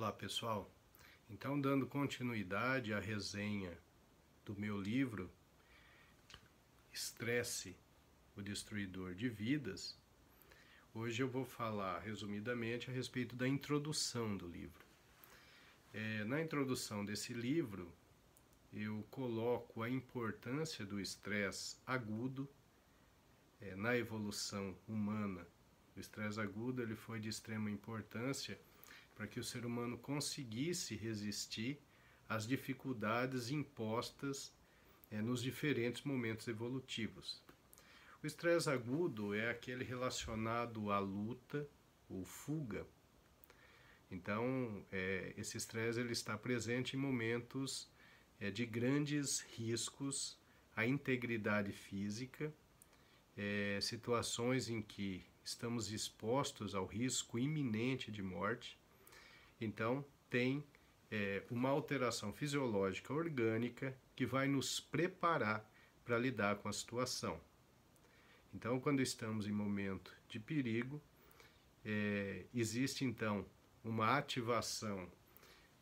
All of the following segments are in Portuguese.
Olá pessoal, então dando continuidade à resenha do meu livro Estresse, o Destruidor de Vidas, hoje eu vou falar resumidamente a respeito da introdução do livro. Na introdução desse livro eu coloco a importância do estresse agudo na evolução humana. O estresse agudo ele foi de extrema importância para que o ser humano conseguisse resistir às dificuldades impostas nos diferentes momentos evolutivos. O estresse agudo é aquele relacionado à luta ou fuga. Então, esse estresse ele está presente em momentos de grandes riscos à integridade física, situações em que estamos expostos ao risco iminente de morte. Então, tem uma alteração fisiológica orgânica que vai nos preparar para lidar com a situação. Então, quando estamos em momento de perigo, existe então uma ativação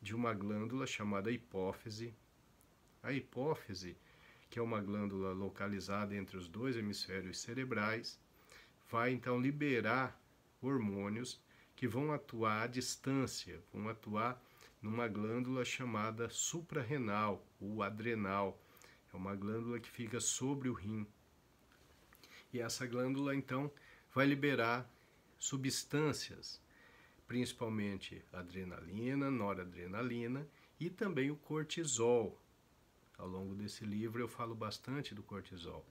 de uma glândula chamada hipófise. A hipófise, que é uma glândula localizada entre os dois hemisférios cerebrais, vai então liberar hormônios que vão atuar à distância, vão atuar numa glândula chamada suprarrenal ou adrenal. É uma glândula que fica sobre o rim. E essa glândula então vai liberar substâncias, principalmente adrenalina, noradrenalina e também o cortisol. Ao longo desse livro eu falo bastante do cortisol.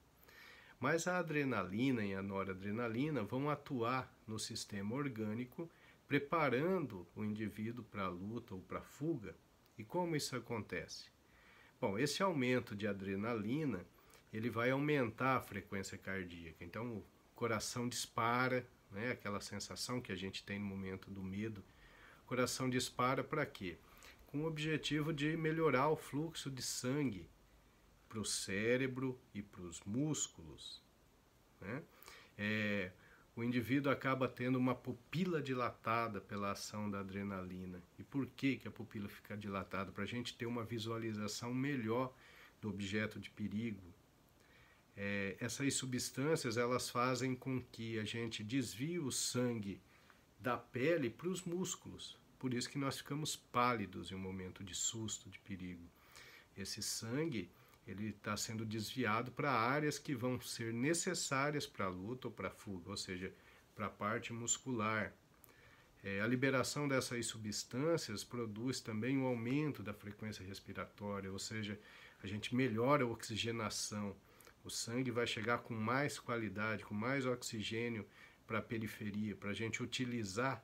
Mas a adrenalina e a noradrenalina vão atuar no sistema orgânico, preparando o indivíduo para a luta ou para a fuga. E como isso acontece? Bom, esse aumento de adrenalina, ele vai aumentar a frequência cardíaca. Então o coração dispara, né? Aquela sensação que a gente tem no momento do medo. O coração dispara para quê? Com o objetivo de melhorar o fluxo de sangue para o cérebro e para os músculos, né? O indivíduo acaba tendo uma pupila dilatada pela ação da adrenalina. E por que a pupila fica dilatada? Para a gente ter uma visualização melhor do objeto de perigo. Essas substâncias elas fazem com que a gente desvie o sangue da pele para os músculos. Por isso que nós ficamos pálidos em um momento de susto, de perigo. Esse sangue ele está sendo desviado para áreas que vão ser necessárias para a luta ou para a fuga, ou seja, para a parte muscular. A liberação dessas substâncias produz também um aumento da frequência respiratória, ou seja, a gente melhora a oxigenação. O sangue vai chegar com mais qualidade, com mais oxigênio para a periferia, para a gente utilizar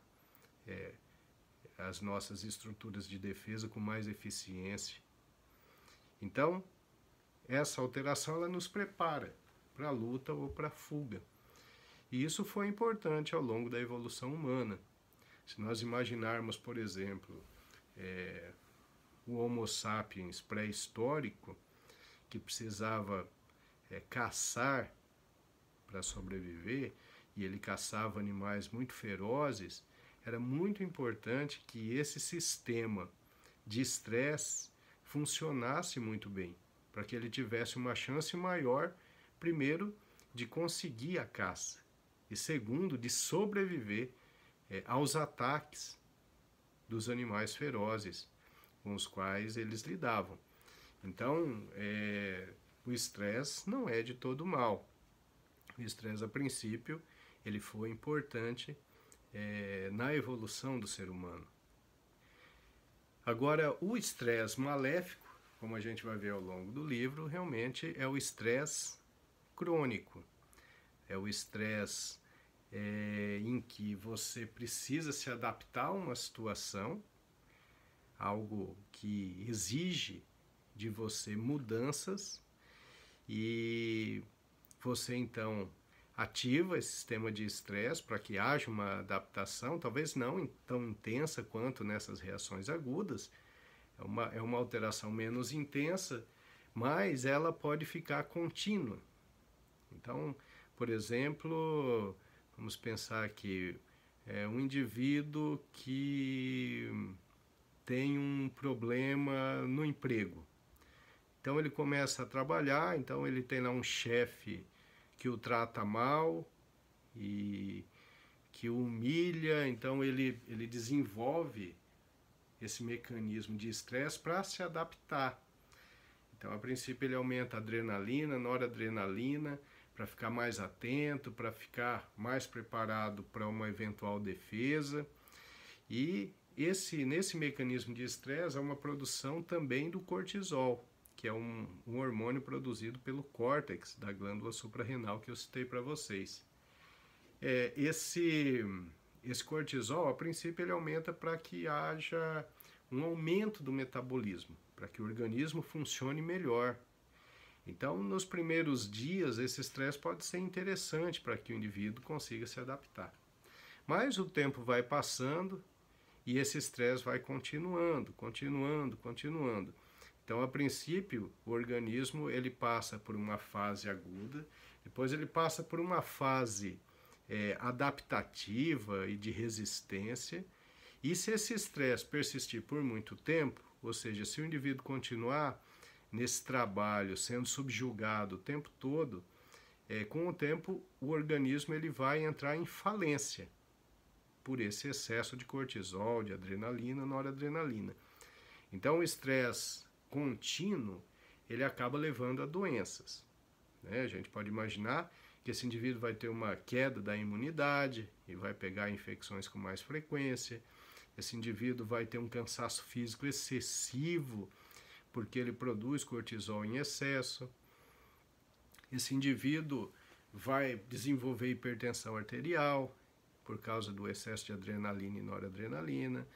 as nossas estruturas de defesa com mais eficiência. Então, essa alteração ela nos prepara para a luta ou para a fuga. E isso foi importante ao longo da evolução humana. Se nós imaginarmos, por exemplo, o Homo sapiens pré-histórico, que precisava caçar para sobreviver, e ele caçava animais muito ferozes, era muito importante que esse sistema de estresse funcionasse muito bem, para que ele tivesse uma chance maior, primeiro, de conseguir a caça, e segundo, de sobreviver aos ataques dos animais ferozes com os quais eles lidavam. Então, o estresse não é de todo mal. O estresse, a princípio, ele foi importante na evolução do ser humano. Agora, o estresse maléfico, como a gente vai ver ao longo do livro, realmente é o estresse crônico. É o estresse em que você precisa se adaptar a uma situação, algo que exige de você mudanças, e você então ativa esse sistema de estresse para que haja uma adaptação, talvez não tão intensa quanto nessas reações agudas, é uma alteração menos intensa, mas ela pode ficar contínua. Então, por exemplo, vamos pensar que um indivíduo que tem um problema no emprego. Então ele começa a trabalhar, então ele tem lá um chefe que o trata mal e que o humilha, então ele desenvolve esse mecanismo de estresse para se adaptar. Então, a princípio, ele aumenta a adrenalina, noradrenalina, para ficar mais atento, para ficar mais preparado para uma eventual defesa. E nesse mecanismo de estresse há uma produção também do cortisol, que é um hormônio produzido pelo córtex da glândula suprarrenal que eu citei para vocês. Esse cortisol, a princípio, ele aumenta para que haja um aumento do metabolismo, para que o organismo funcione melhor. Então, nos primeiros dias, esse estresse pode ser interessante para que o indivíduo consiga se adaptar. Mas o tempo vai passando e esse estresse vai continuando. Então, a princípio, o organismo ele passa por uma fase aguda, depois ele passa por uma fase adaptativa e de resistência. E se esse estresse persistir por muito tempo, ou seja, se o indivíduo continuar nesse trabalho sendo subjugado o tempo todo, com o tempo o organismo ele vai entrar em falência por esse excesso de cortisol, de adrenalina, noradrenalina. Então o estresse contínuo ele acaba levando a doenças. A gente pode imaginar que esse indivíduo vai ter uma queda da imunidade e vai pegar infecções com mais frequência. Esse indivíduo vai ter um cansaço físico excessivo, porque ele produz cortisol em excesso. Esse indivíduo vai desenvolver hipertensão arterial, por causa do excesso de adrenalina e noradrenalina.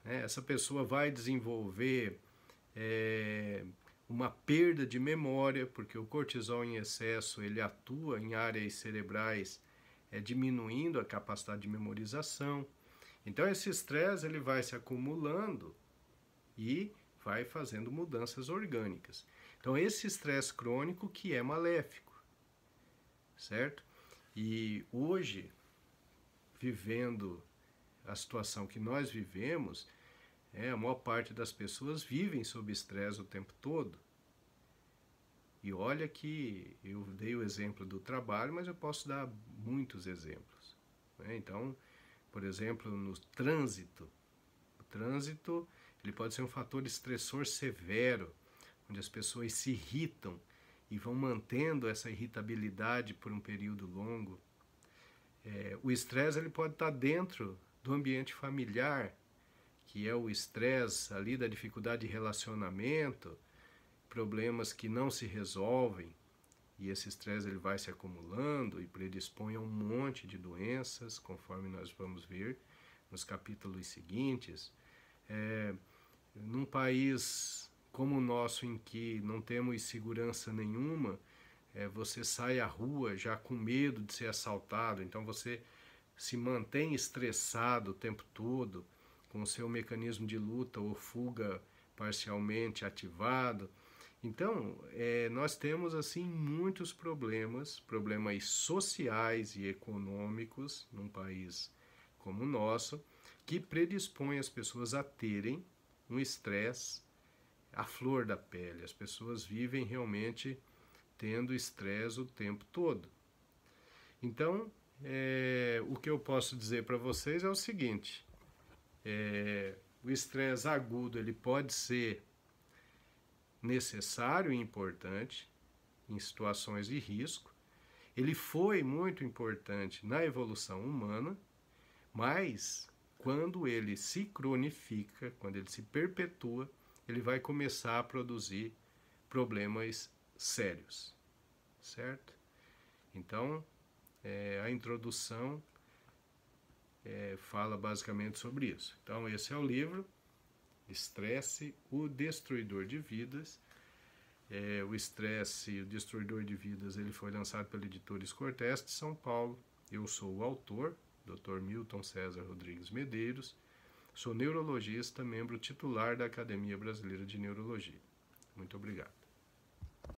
Essa pessoa vai desenvolver uma perda de memória, porque o cortisol em excesso ele atua em áreas cerebrais, diminuindo a capacidade de memorização. Então esse estresse ele vai se acumulando e vai fazendo mudanças orgânicas. Então esse estresse crônico que é maléfico, certo? E hoje, vivendo a situação que nós vivemos, a maior parte das pessoas vivem sob estresse o tempo todo. E olha que eu dei o exemplo do trabalho, mas eu posso dar muitos exemplos. Então, por exemplo, no trânsito. O trânsito ele pode ser um fator estressor severo, onde as pessoas se irritam e vão mantendo essa irritabilidade por um período longo. O estresse ele pode estar dentro do ambiente familiar, que é o estresse ali da dificuldade de relacionamento, problemas que não se resolvem, e esse estresse ele vai se acumulando e predispõe a um monte de doenças, conforme nós vamos ver nos capítulos seguintes. Num país como o nosso, em que não temos segurança nenhuma, você sai à rua já com medo de ser assaltado, então você se mantém estressado o tempo todo, com o seu mecanismo de luta ou fuga parcialmente ativado. Então, nós temos assim muitos problemas sociais e econômicos num país como o nosso, que predispõem as pessoas a terem um estresse à flor da pele. As pessoas vivem realmente tendo estresse o tempo todo. Então, o que eu posso dizer para vocês é o seguinte: o estresse agudo ele pode ser necessário e importante em situações de risco. Ele foi muito importante na evolução humana, mas quando ele se cronifica, quando ele se perpetua, ele vai começar a produzir problemas sérios, certo? Então, a introdução fala basicamente sobre isso. Então, esse é o livro, Estresse, o Destruidor de Vidas. O Estresse, o Destruidor de Vidas, ele foi lançado pela editora Cortez de São Paulo. Eu sou o autor, Dr. Milton César Rodrigues Medeiros. Sou neurologista, membro titular da Academia Brasileira de Neurologia. Muito obrigado.